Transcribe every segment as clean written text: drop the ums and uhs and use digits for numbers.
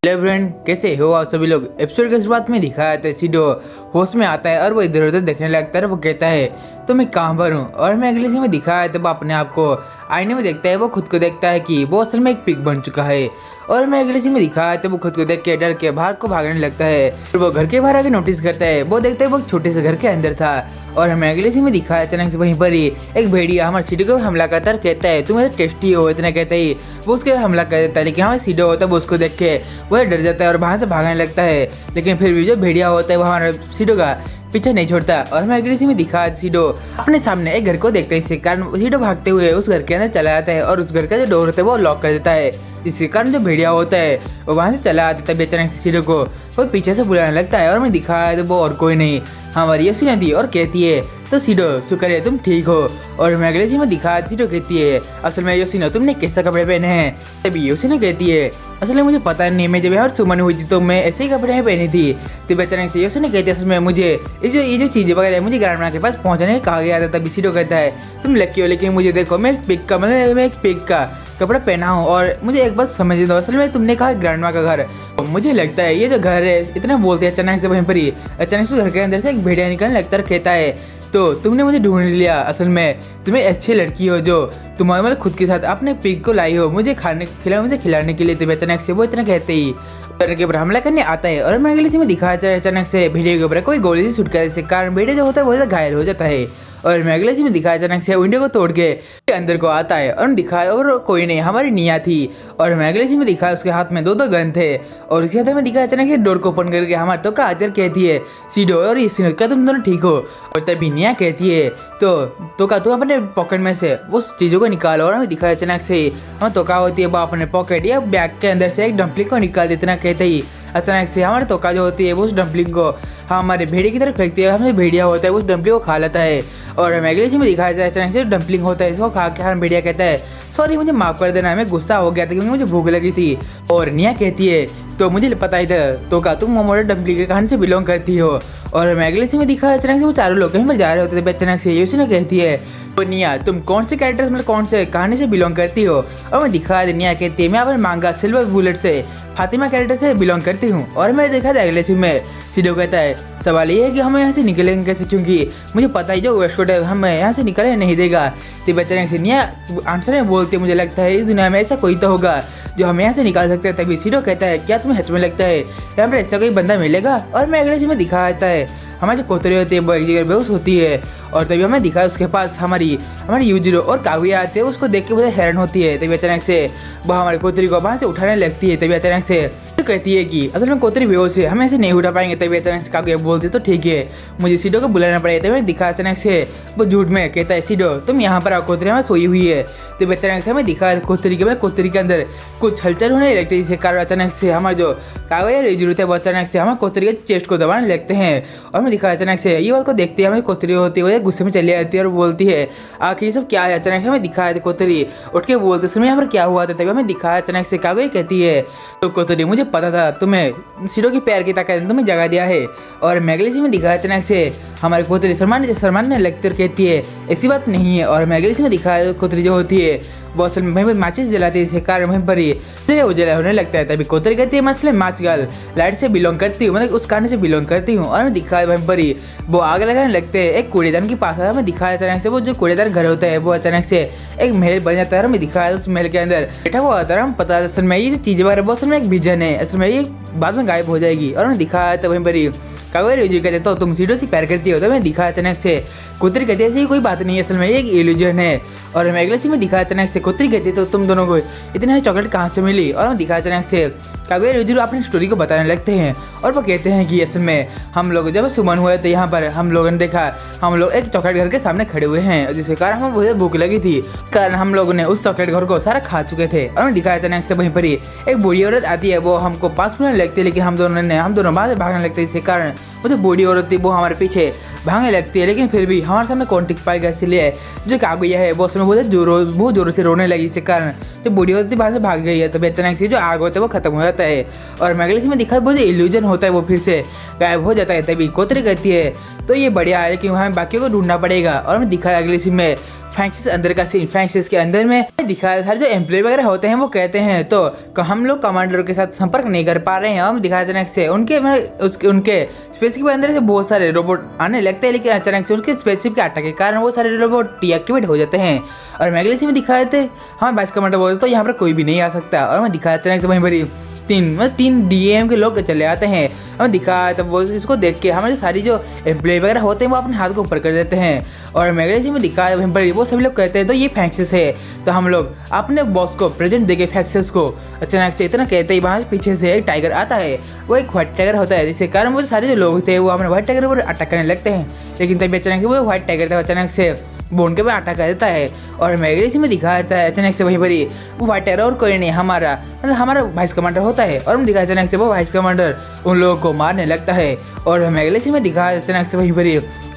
Hello friend, कैसे हो आप सभी लोग। एपिसोड की शुरुआत में दिखाया था सीडो होश में आता है और वो इधर उधर देखने लगता है। वो कहता है तो मैं कहाँ पर हूँ, और मैं अगले सीन में दिखाया है तो वो अपने आप को आईने में देखता है। वो खुद को देखता है कि वो असल में एक पिग बन चुका है। और मैं अगले सीन में दिखाया है तो वो खुद को देख के डर के बाहर को भागने लगता है। फिर वो घर के बाहर आके नोटिस करता है। वो देखता है वो छोटे से घर के अंदर था। और हमें अगले सीन में दिखाया अचानक से वहीं पर ही एक भेड़िया हमारे सीडो को हमला करता है। कहता है तुम टेस्टी हो, इतना कहता ही वो उसके हमला कर देता है। लेकिन हमारे सीडो होता है वो उसको देख के वो डर जाता है और वहाँ से भागने लगता है। लेकिन फिर भी जो भेड़िया होता है वो हमारे सीडो का पीछे नहीं छोड़ता। और हमें अगले सीन में दिखा सीडो अपने सामने एक घर को देखता है। इसके कारण सीडो भागते हुए उस घर के अंदर चला जाता है और उस घर का जो डोर होता है वो लॉक कर देता है। इसके कारण जो भेड़िया होता है वो वहाँ से चला आता है। अचानक से सीडो को वो पीछे से बुलाने लगता है और मैं दिखाया तो वो और कोई नहीं हमारी योसी नदी। और कहती है तो सीडो शुक्र है तुम ठीक हो। और मैं अगले सीन में दिखा सीडो कहती है असल में योसिनो तुमने कैसे कपड़े पहने हैं। तभी योसिनो कहती है असल में मुझे पता नहीं, मैं जब यहाँ सुमन हुई थी तो मैं ऐसे ही कपड़े पहनी थी। तभी अचानक से योसिनो कहती है असल में मुझे ये जो चीज़ें वगैरह मुझे ग्रांडमा के पास पहुँचने कहा गया था। तभी सीडो कहता है तुम लकी हो, लेकिन मुझे देखो मैं एक पिग का मैं एक पिग का कपड़ा पहना हूँ। और मुझे एक बात समझ दो, असल में तुमने कहा ग्रांडमा का घर, मुझे लगता है ये जो घर है इतना बोलते हैं। अचानक से वहीं पर ही अचानक से घर के अंदर से एक भेड़िया निकलने लगता है। कहता है तो तुमने मुझे ढूंढ लिया, असल में तुम्हें अच्छी लड़की हो जो तुम्हारे मतलब खुद के साथ अपने पिग को लाई हो मुझे खिलाने के लिए। तभी अचानक से वो इतना कहते ही के ऊपर हमला करने आता है। और मैं अगले सीन में दिखाया अचानक से भेड़िए के ऊपर कोई गोली से छूट कर इसके कारण भेड़िया जो होता है वो घायल हो जाता है। और मैं अगले सीन में दिखाया अचानक से विंडो को तोड़ के अंदर को आता है और दिखाया और कोई नहीं हमारी निया थी। और मैं अगले सीन में दिखाया उसके हाथ में दो गन थे। और उसके हाथ में दिखाया अचानक से डोर को ओपन करके हमारे तो का आदर कहती है सीडो और इस क्या तुम दोनों ठीक हो। और तभी निया कहती है तो का तुम अपने पॉकेट में से उस चीज़ों को निकालो। और हमें दिखाया अचानक से हम तो का होती है वो अपने पॉकेट या बैग के अंदर से एक डम्पलिंग को निकाल देते ना। कहते ही अचानक से हमारे तोका जो होती है वो उस डम्पलिंग को हमारे भेड़िए की तरफ फेंकती है। हमें भेड़िया होता है उस डम्पलिंग को खा लेता है। और हमें अगले सीन में दिखाया जाए अचानक से डम्पलिंग होता है इसको खा के हम भेड़िया कहता है सॉरी मुझे माफ़ कर देना, मैं गुस्सा हो गया था क्योंकि मुझे भूख लगी थी। और निया कहती है तो मुझे पता ही था तो का तुम मोमोडा डम्पलिंग के कहानी से बिलोंग करती हो। और मैं अगले सीन में दिखाया अचानक से वो चारों लोग कहीं पर जा रहे होते थे। अचानक से योसिनो कहती है तो निया तुम कौन से कैरेक्टर मतलब कौन से कहानी से बिलोंग करती हो। और मैं दिखा निया कहती है मैं अपने मांगा सिल्वर बुलेट से फातिमा कैरेक्टर से बिलोंग करती हूँ। और मैं देखा था अगले सीन में सीडो कहता है सवाल ये है कि हम यहाँ से निकलेंगे कैसे, क्योंकि मुझे पता ही जो वेस्टकोट है हमें यहाँ से निकलने नहीं देगा। तो बच्चे से निया आंसर में बोलते मुझे लगता है इस दुनिया में ऐसा कोई तो होगा जो हमें यहाँ से निकाल सकता है। तभी सीडो कहता है क्या तुम्हें सच में लगता है यहाँ पर ऐसा कोई बंदा मिलेगा। और मैं अगले सीन में दिखाया जाता है हमारी जो कोतरी होती है वो एक जगह बेहोश होती है। और तभी हमें दिखा उसके पास हमारी यूजिरो और कागुया आते हैं। उसको देख के मुझे हैरान होती है। तभी अचानक से वो हमारी कोतरी को वहाँ से उठाने लगती है। तभी अचानक से कहती है कि असल में कोतरी बेहोश है, हम ऐसे नहीं उठा पाएंगे। तभी अचानक से कागुया बोलती तो ठीक है मुझे सीडो को बुलाना पड़ेगा। तभी दिखा अचानक से वो झूठ में कहता है सीडो तुम यहाँ पर आओ, कोतरी हमें सोई हुई है। तभी अचानक से हमें दिखा कोतरी के अंदर कुछ हलचल होने लगती है। जिसके कारण अचानक से हमारे जो कागुया यूजिरो है वो अचानक से हमारे कोतरी के चेस्ट को दबाने लगते हैं। और हमें दिखा अचानक से ये बात को देखते हैं हमें कोतरी होती है गुस्से में चली जाती है और बोलती है आखिर ये सब क्या है। अचानक से हमें दिखाया कोतरी उठ के बोलते समय यहाँ पर क्या हुआ था। तभी हमें दिखाया अचानक से कागुया कहती है तो कोतरी मुझे पता था तुम्हें सीडो की पैर की ताकत तुम्हें जगा दिया है। और मैगली में दिखाया अचानक से हमारे कोतरी सलमान ने लगती कहती है ऐसी बात नहीं है। और मैगली में दिखाया कोतरी जो होती है वो असल में माचिस जलाती है। इसके कारण वहीं पर ही उजाला होने लगता है। तभी कोतरी कहती है मसले माच गर्ल लाइट से बिलोंग करती हूँ, मतलब उस कहानी से बिलोंग करती हूँ। और दिखाया वहीं पर ही वो आग लगाने लगते हैं एक कूड़ेदान के पास। हमें दिखाया अचानक से वो जो कूड़ेदान घर होता है वो अचानक से एक महल बन जाता है। हमें दिखाया उस महल के अंदर बैठा हुआ होता है। हम पता असल में ये जो चीज़ें वगैरह वो असल में एक विजन है, असल में ये बाद में गायब हो जाएगी। और हमें दिखाया तो वहीं पर ही कागुया यूजिरो कहते तो तुम सीडो से प्यार करती हो। तो मैं दिखा अचानक से कोतरी कहती है ऐसी कोई बात नहीं है, असल में एक इल्यूजन है। और मैं अगले सीन में दिखा अचानक से कोतरी कहती तो तुम दोनों को इतने चॉकलेट कहाँ से मिली। और हम दिखा अचानक से कागुया यूजिरो अपनी स्टोरी को बताने लगते हैं। और वो कहते हैं कि असल में हम लोग जब सुमन हुए तो यहाँ पर हम लोगों ने देखा हम लोग एक चॉकलेट घर के सामने खड़े हुए हैं जिसके कारण हमें बहुत भूख लगी थी, कारण हम लोगों ने उस चॉकलेट घर को सारा खा चुके थे। और दिखाया अचानक से वहीं पर ही एक बूढ़ी औरत आती है, वो हमको पास में लगती है लेकिन हम दोनों बाहर से भागने लगते हैं। जिसके कारण वो जो बूढ़ी औरत थी वो हमारे पीछे भागने लगती है, लेकिन फिर भी हमारे सामने कौन टिक पाएगा। इसलिए जो कागुया है वो उसमें बहुत जोरों से रोने लगी। इसके कारण जो बूढ़ी औरत बाहर से भाग गई है। तभी अचानक से जो आग होता है वो खत्म हो जाता है। और मैगलीस में दिखा वो जो इल्यूजन होता है वो फिर से गायब हो जाता है। तभी कोतरी कहती है तो ये बढ़िया है, लेकिन हमें बाकियों को ढूंढना पड़ेगा। और हमें दिखाया अगले सीन में फैंक्सिस अंदर का सीन। फैंक्सिस के अंदर में दिखाया हर जो एम्प्लॉय वगैरह होते हैं वो कहते हैं तो हम लोग कमांडर के साथ संपर्क नहीं कर पा रहे हैं। हम दिखाया अचानक से उनके स्पेसशिप के अंदर से बहुत सारे रोबोट आने लगते हैं, लेकिन अचानक से उनके स्पेसशिप के अटैक के कारण वो सारे रोबोट डीएक्टिवेट हो जाते हैं। और मैं अगले सीन में दिखाए थे हमें वाइस कमांडर बोलते तो यहाँ पर कोई भी नहीं आ सकता। और मैं दिखाया अचानक से वहीं पर तीन डीएम के लोग चले आते हैं। हमें दिखा तब वो इसको देख के हमारे सारी जो एम्प्लॉय वगैरह होते हैं वो अपने हाथ को ऊपर कर देते हैं। और मैगजीन में दिखा वो सभी लोग कहते हैं तो ये फैक्सिस है। तो हम लोग अपने बॉस को प्रेजेंट देके फैक्सिस को अचानक से इतना कहते ही वहाँ पीछे से एक टाइगर आता है। वो एक व्हाइट टाइगर होता है, जिसके कारण वो सारे जो लोग थे वो अपने व्हाइट टाइगर पर अटैक करने लगते हैं। लेकिन तभी अचानक से वो व्हाइट टाइगर था अचानक से वो उनके पे अटैक कर देता है। और मैगजीन में दिखा देता है अचानक से वहीं पर वो व्हाइट टाइगर और कोई नहीं हमारा वाइस कमांडर होता है। और हम दिखा अचानक से वो वाइस कमांडर उन लोगों को मारने लगता है। और मैगजीन में दिखा अचानक से वहीं पर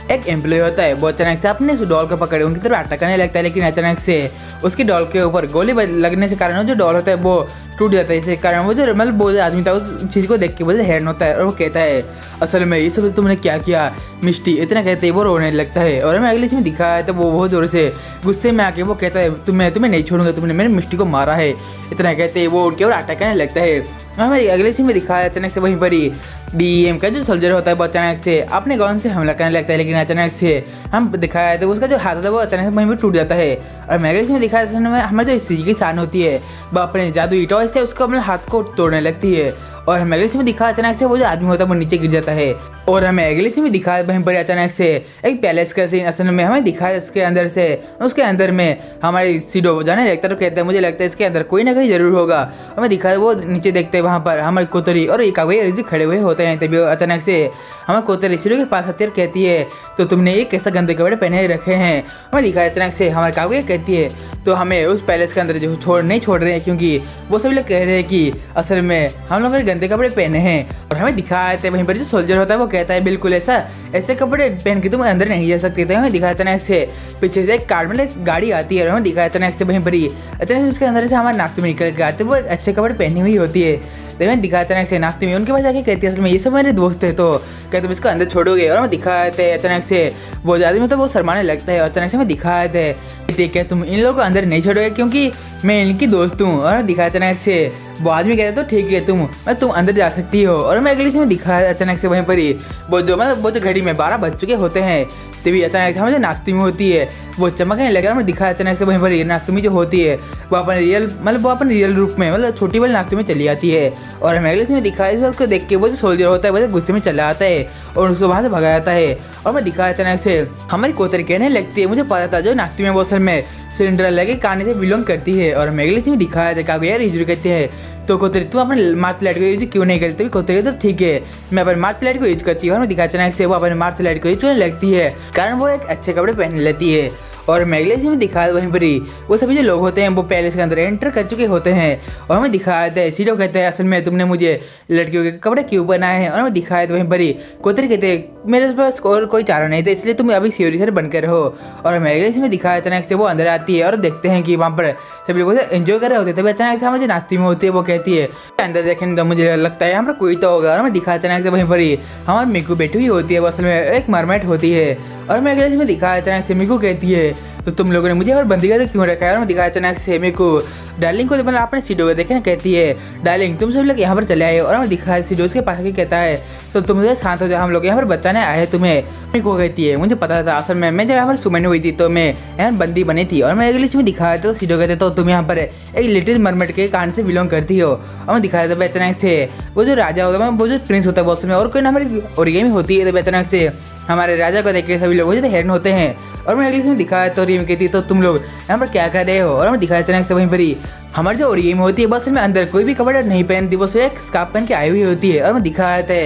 एक एम्प्लॉय होता है वो अचानक से अपने डॉल को पकड़े उनकी तरफ अटैक करने लगता है, लेकिन अचानक से उसकी डॉल के ऊपर गोली लगने से कारण जो डॉल होता है वो टूट जाता है। इसके कारण वो जो मतलब वो आदमी था उस चीज़ को देख के बोलते हैरान होता है। और वो कहता है असल में ये सब तुमने क्या किया मिस्टी, इतना कहते हैं वो रोने लगता है। और हमें अगले सीन में दिखा है तो वो बहुत ज़ोर से गुस्से में आके वो कहता है तुम्हें नहीं छोड़ूंगा, तुमने मेरे मिस्टी को मारा है, इतना कहते हैं वो उनके और अटैक करने लगता है। हमें अगले सीन में दिखाया अचानक से वहीं पर ही डीएम का जो सोल्जर होता है वो अचानक से अपने गन से हमला करने लगता है, लेकिन अचानक से हम दिखाया तो उसका जो हाथ होता है वो अचानक से वहीं पर टूट जाता है। और मैगजीन में दिखाया हमारे जो सीजी की शान होती है वो अपने जादू ईटों से उसको अपने हाथ को तोड़ने लगती है। और हमें अगले सीन में दिखा अचानक से वो जो आदमी होता है वो नीचे गिर जाता है। और हमें अगले सीन में दिखा वहीं पर अचानक से एक पैलेस का सीन असल में हमें दिखा इसके अंदर से उसके अंदर में हमारे सीडो जाने लगता है तो कहता है मुझे लगता है इसके अंदर कोई ना कहीं जरूर होगा। हमें दिखा वो नीचे देखते हैं वहाँ पर हमारी कोतरी और कागोया खड़े हुए होते हैं। तभी अचानक से हमारे कोतरी सीडो के पास हथियार कहती है तो तुमने ये कैसा गंदे कपड़े पहने रखे हैं। हमें दिखा अचानक से हमारे कागोया कहती है तो हमें उस पैलेस के अंदर जो नहीं छोड़ रहे हैं, क्योंकि वो सभी लोग कह रहे हैं कि असल में हम लोग गंदे कपड़े पहने हैं। और हमें दिखाया था वहीं पर जो सोल्जर होता है वो कहता है बिल्कुल ऐसे कपड़े पहन के तुम अंदर नहीं जा सकते थे। हमें दिखाया अचानक से पीछे से एक कार में एक गाड़ी आती है और हमें दिखाया अचानक से वहीं पर ही अचानक से उसके अंदर से हमारे नाश्ते में निकल के आते वो अच्छे कपड़े पहनी हुई होती है। तो हमें दिखाया अचानक से नाश्ते में उनके पास जाके कहती है असल में ये सब मेरे दोस्त है तो क्या तुम इसको अंदर छोड़ोगे। और हमें दिखाया थे अचानक से वो आदमी तो वो शर्माने लगता है। और अचानक से हमें दिखाया थे ठीक है तुम इन लोगों को अंदर नहीं छोड़ोगे क्योंकि मैं इनकी दोस्त हूँ। और दिखाया अचानक से वो आदमी कहता तो ठीक है तुम अंदर जा सकती हो। और मैं अगले से दिखाया अचानक से वहीं पर ही वो जो घड़ी में 12 बज चुके होते हैं तभी अचानक से हमें जो नाश्ते में होती है वो चमकने लगा। हमें दिखाया अचानक से वहीं पर ही नाश्ते में जो होती है वो अपने रियल रूप में मतलब छोटी वाली नाश्ते में चली आती है। और हमें अगले से दिखाया इस बात को देख के वो जो सोल्जर होता है वो गुस्से में चला आता है और उसको वहाँ से भगा जाता है। और मैं दिखाया अचानक से हमारी कोतरी कहने लगती है मुझे पता था जो नाश्ते में वो असल में सिंड्रेला के कहानी से बिलोंग करती है। और मेगलिस में दिखाया था कागो यार इजू कहते हैं तो कोतरी तुम अपने मार्शल आर्ट को यूज क्यों नहीं करती। कोतरी तो ठीक है मैं अपने मार्शल आर्ट को यूज करती हूँ। और मैं दिखाया अचानक से वो अपने मार्शल आर्ट को यूज करने लगती है कारण वो एक अच्छे कपड़े पहनने लेती है। और मैगलेस में दिखाया वहीं पर ही वो सभी जो लोग होते हैं वो पैलेस के अंदर एंटर कर चुके होते हैं। और हमें दिखाया था सीडो कहते हैं असल में तुमने मुझे लड़कियों के कपड़े क्यों बनाए हैं। और हमें दिखाया था वहीं पर ही कोतरी कहते हैं मेरे पास और कोई चारा नहीं था इसलिए तुम अभी सियोरी सर बनकर रहो। और मैगलेस में दिखाया अचानक से वो अंदर आती है और देखते हैं कि वहाँ पर सभी लोग एंजॉय कर रहे होते हैं। तभी अचानक से हमें जो नाश्ते में होती है वो कहती है अंदर देखें तो मुझे लगता है यहाँ पर कोई तो होगा। और हमें दिखाया अचानक से वहीं पर ही हमारी मिकू बैठी हुई होती है वो असल में एक मरमेट होती है। और मैगलेस में दिखाया अचानक से मिकू कहती है तो तुम लोगों ने मुझे और बंदी का क्यों रखा है। और मैं दिखाया अचानक से मेरे को डार्लिंग को मतलब आपने सीडो को देखे ना कहती है डार्लिंग तुम सब लोग यहाँ पर चले आए। और मैं दिखाया सीडो उसके पास के कहता है तो तुम मुझे शांत हो जाओ हम लोग यहाँ पर बचाने आए तुम्हें। मेरे को कहती है मुझे पता था असल में मैं जब यहाँ पर सुमन हुई थी तो मैं यहाँ बंदी बनी थी। और मैं अगली में दिखाया तो सीडो कहते तो तुम यहाँ पर एक लिटिल मरमेड के कान से बिलोंग करती हो। और मैं दिखाया था अचानक से वो जो राजा होता है वो जो प्रिंस होता है वो उसमें और कोई ना हमारी ओरिगेमी होती है। तो अचानक से हमारे राजा को देख के सभी लोग मुझे हैरान होते हैं। और मैं अगली में दिखाया तो ओरिगेमी कहती तो तुम लोग यहाँ पर क्या कर रहे हो। और मैं दिखाया अचानक से वहीं पर ही हमारी जो ओरिगेमी होती है बस में अंदर कोई भी कपड़ा नहीं पहनती वो एक स्कार्फ पहन के आई हुई होती है। और मैं दिखाया था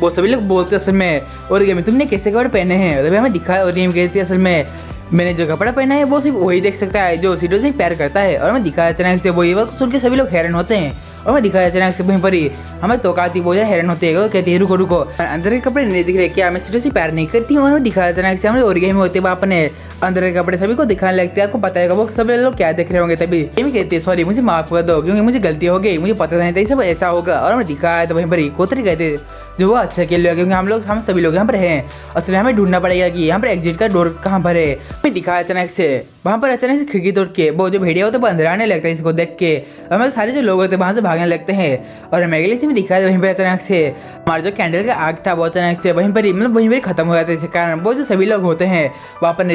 वो सभी लोग बोलते असल में ओरिगेमी तुमने कैसे कपड़े पहने हैं। तभी हमें दिखाया ओरिगेमी कहती है असल में मैंने जो कपड़ा पहना है वो सिर्फ वही देख सकता है जो सीडो से प्यार करता है। और मैं दिखाया अचानक से वो ये वक्त सुन के सभी लोग हैरान होते हैं। और मैं दिखाया अचानक से वहीं पर ही हमें तोकाती बोझा हैरान होते हैं, कहती है रुको रुको, अंदर के कपड़े नहीं दिख रहे क्या, मैं सीडो से प्यार नहीं करती हूँ। और मैं दिखाया अचानक से हमें ओरिगामी होते हुए अपने अंदर के कपड़े सभी को दिखाने लगते हैं। आपको पता है वो सभी लोग क्या देख रहे होंगे, तभी ये कहती है सॉरी मुझे माफ कर दो क्योंकि मुझे गलती हो गई, मुझे पता नहीं था ये सब ऐसा होगा। और मैं दिखाया तो वहीं पर ही कोतरी कहते जो वो अच्छा खेल रहा क्योंकि हम सभी लोग यहाँ पर हैं, असली हमें ढूंढना पड़ेगा कि यहाँ पर एग्जिट का डोर कहाँ पर है। मैं दिखाया अचानक से वहाँ पर अचानक से खिड़की तोड़ के वो जो भेड़िया होते हैं अंदर आने लगता है इसको देख के। हमें सारे जो लोग होते हैं वहाँ से भागने लगते हैं। और मैगली से भी दिखाया वहीं पर अचानक से हमारा जो कैंडल का आग था वो अचानक से वहीं पर ही वहीं पर खत्म हो जाता है। इस कारण वो जो सभी लोग होते हैं वो अपने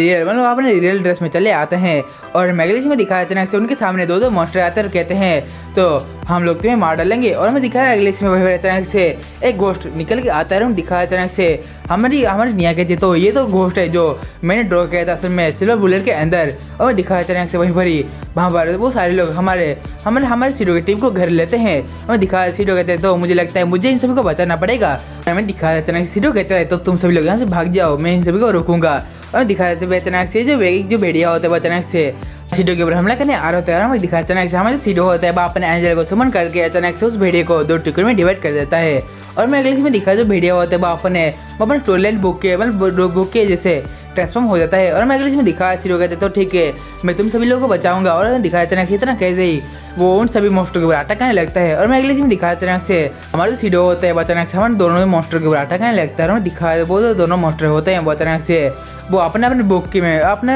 रियल ड्रेस में चले आते हैं। और मैगली से में दिखाया अचानक से उनके सामने दो मॉन्स्टर आते हैं और कहते हैं तो हम लोग तुम्हें मार डालेंगे। और हमें दिखाया अगले इसमें वहीं पर अचानक से एक घोस्ट निकल के आता है। और दिखाया अचानक से हमारी निया कहती है तो ये तो घोस्ट है जो मैंने ड्रॉ किया था असल में सिल्वर बुलेट के अंदर। और दिखाया अचानक से वहीं पर ही वहाँ पर वो सारे लोग हमारे सीडो की टीम को घर लेते हैं। हमें दिखाया सीडो कहते हैं तो मुझे लगता है मुझे इन सभी को बचाना पड़ेगा। हमें दिखाया अचानक सीडो कहता है तो तुम सभी लोग यहाँ से भाग जाओ, मैं इन सभी को रोकूंगा। और दिखाया अचानक से जो भेड़िया होता है वो अचानक से सीडो के ऊपर हमला करने आ रहा होता है। हमें दिखाया अचानक से हमारे सीडो होता है वो अपने एंजल को सुमन करके अचानक से उस भेड़िए को दो टुकड़ों में डिवाइड कर देता है। और मैं अगले में दिखाया जो भेड़िया होता है वो अपने स्टोरीलाइन बुक के जैसे ट्रांसफॉर्म हो जाता है। और मैं अगले में दिखाया सीडो कहते तो ठीक है मैं तुम सभी लोगों को बचाऊंगा। और दिखाया अचानक से इतना कैसे ही वो उन सभी मॉन्स्टर के ऊपर अटैक करने लगता है। और मैं अगले में दिखाया अचानक से हमारे जो सीडो होता है वो अचानक से हमारे दोनों मॉन्स्टर के ऊपर अटैक करने लगता है। और दिखाया वो जो दोनों मॉन्स्टर होते हैं वो अचानक से वो अपने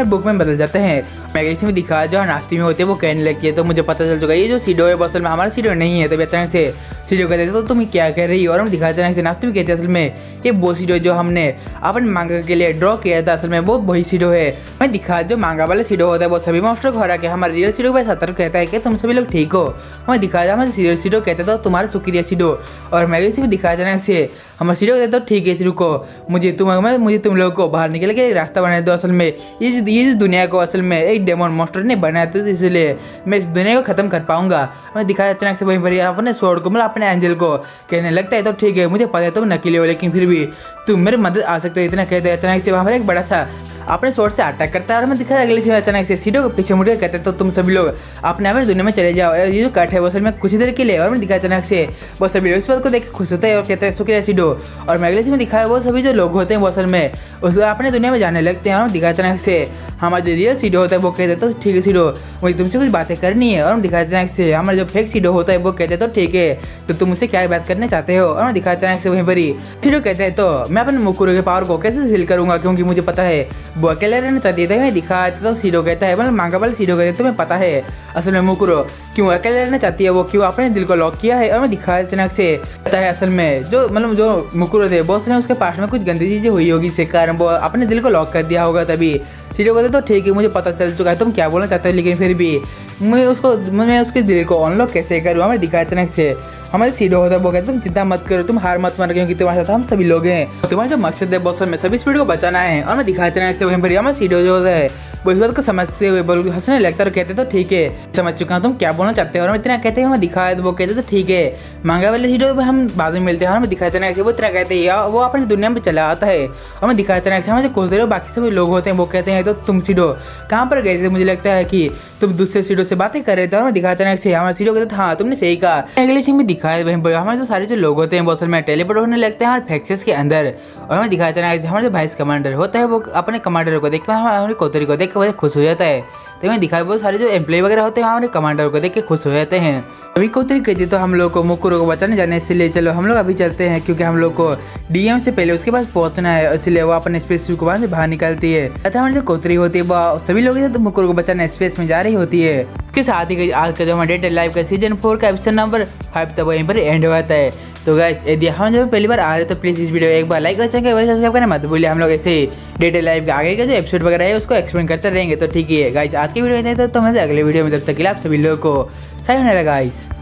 बुक में बदल जाते हैं। मैगजीन में दिखाया जो नाश्ती में होती है वो कहने लगती है तो मुझे पता चल चुका है ये जो सीडो है वो असल में हमारा सीडो नहीं है। तभी अचानक से सीडो कहते हैं तो तुम क्या कह रही हो। और हम दिखाया अचानक से नाश्ती में कहते हैं असल में ये वो सीडो जो हमने अपने मांगा के लिए ड्रॉ किया था असल में वो वही सीडो है। मैं दिखा जो मांगा वाले सीडो होता है वो सभी मॉन्स्टर को हरा के हमारे रियल सीडो पे सतर्क कहता है कि तुम सभी लोग ठीक हो। हमें दिखाया हमारे सीरियल सीडो कहते तो तुम्हारा शुक्रिया सीडो। और मैगजीन में दिखाया अचानक से हमारे सीडो कहते तो ठीक है रुको, मुझे तुम लोगों को बाहर निकल के रास्ता बनाया दो। असल में ये जो दुनिया को असल में एक डेमन मॉन्स्टर ने बनाया तो इसलिए मैं इस दुनिया को खत्म कर पाऊंगा। मैं दिखाया अचानक से वहीं पर अपने स्वॉर्ड को अपने एंजल को कहने लगता है तो ठीक है मुझे पता है तुम नकली हो लेकिन फिर भी तुम मेरी मदद आ सकते हो। इतना कहते हैं अचानक से वहाँ पर एक बड़ा सा अपने स्वॉर्ड से अटैक करता है। और मैं दिखाया अगले से अचानक से सीडो को पीछे मुड़ के कहते हैं तो तुम सभी लोग अपने दुनिया में चले जाओ, ये जो कट है वो असल में कुछ ही देर के लिए। और मैं दिखाया अचानक से वो सभी लोग इस बात को देख खुश होते हैं और कहते हैं शुक्रिया सीडो। और मैं अगले से दिखाया वो सभी जो लोग होते हैं वो असल में उसको अपने दुनिया में जाने लगते हैं। और दिखाया अचानक से हमारा जो रियल सीडो होता है वो कहते हैं तो ठीक है सीडो मुझे तुमसे कुछ बातें करनी है। और हम दिखाया अचानक से हमारा जो फेक सीडो होता है वो कहते हैं तो ठीक है तो तुम मुझसे क्या बात करने चाहते हो। और दिखाया अचानक से वहीं पर ही सीडो कहते हैं तो मैं अपने मुकुरो के पावर को कैसे सील करूंगा क्योंकि मुझे पता है वो अकेले रहना चाहती है। मैं दिखाया तो सीडो कहता है मांगा वाले सीडो कहते हैं तुम्हें पता है असल में मुकुरो क्यों अकेले रहना चाहती है, वो क्यों अपने दिल को लॉक किया है। और मैं दिखाया अचानक से पता है असल में जो मुकुरो थे बहुत से उसके पास में कुछ गंदी चीजें हुई होगी इसके कारण वो अपने दिल को लॉक कर दिया होगा। तभी सीडो कहते तो ठीक है मुझे पता चल चुका है तुम क्या बोलना चाहते हो लेकिन फिर भी मैं उसके दिल को अनलॉक कैसे करूँ। हमें दिखाया अचानक से हमारे सीडो होता है वो कहते तुम चिंता मत करो, तुम हार मत मानो क्योंकि तुम्हारे साथ हम सभी लोग हैं। तुम्हारा जो मकसद है बहुत में सभी स्पीड को बचाना है। और मैं दिखाया अचानक से वहीं पर हमारे सीडो जो होता है वो इस बात को समझते हुए हंसने लगता है और कहते तो ठीक है समझ चुका हूँ तुम क्या बोलना चाहते हो। और इतना कहते हैं हमें दिखाया तो वो कहते तो ठीक है मांगा वाले सीडो हम बाद में मिलते हैं। हमें दिखाया अचानक से वो इतना कहते हैं वो अपनी दुनिया में चला आता है। और मैं दिखाया अचानक से हमारे कोसरे बाकी सभी लोग होते हैं वो कहते हैं तो तुम सीडो कहाँ पर गए थे, मुझे लगता है कि तुम दूसरे सीडो से बातें कर रहे थे। और मैं दिखाया अचानक से हमारे सीडो कहते हाँ तुमने सही कहा। अगले सीन में दिखाया वहीं पर हमारे जो सारे जो लोग होते हैं वो असल में टेलीपोर्ट होने लगते हैं हमारे फैक्सेस के अंदर। और हमें दिखाया अचानक से हमारे जो वाइस कमांडर होता है वो अपने कमांडर को देख कर हमारे कोतरी को देख कर खुश हो जाता है। तो हमें दिखाया बहुत सारे जो एम्प्लॉय वगैरह होते हैं हमारे कमांडर को देख के खुश हो जाते हैं। अभी कोतरी कहती तो हम लोग को मुकुरो को बचाने जाने इसलिए चलो हम लोग अभी चलते हैं क्योंकि हम लोग को डीएम से पहले उसके पास पहुंचना है, इसलिए वो अपने स्पेस को वहाँ से बाहर निकलती है। अतः हमारी जो कोतरी होती है वो सभी लोग तो मुकुरो को बचाने स्पेस में जा रही होती है। इसके साथ ही आज का जो हमारे डेट लाइव का सीजन 4 का एपिसोड नंबर 5 तब वहीं पर एंड हो जाता है। तो गाइस यदि हम जब पहली बार आ रहे तो प्लीज़ इस वीडियो एक बार लाइक कर चैनल वैसे सब्सक्राइब करना मत भूलिए। हम लोग ऐसे ही डेट लाइव के आगे का जो एपिसोड वगैरह है उसको एक्सप्लेन करते रहेंगे। तो ठीक है गाइस आज की वीडियो में तो मैं अगले वीडियो में तब तक के लिए आप सभी लोगों को सायोनारा गाइस।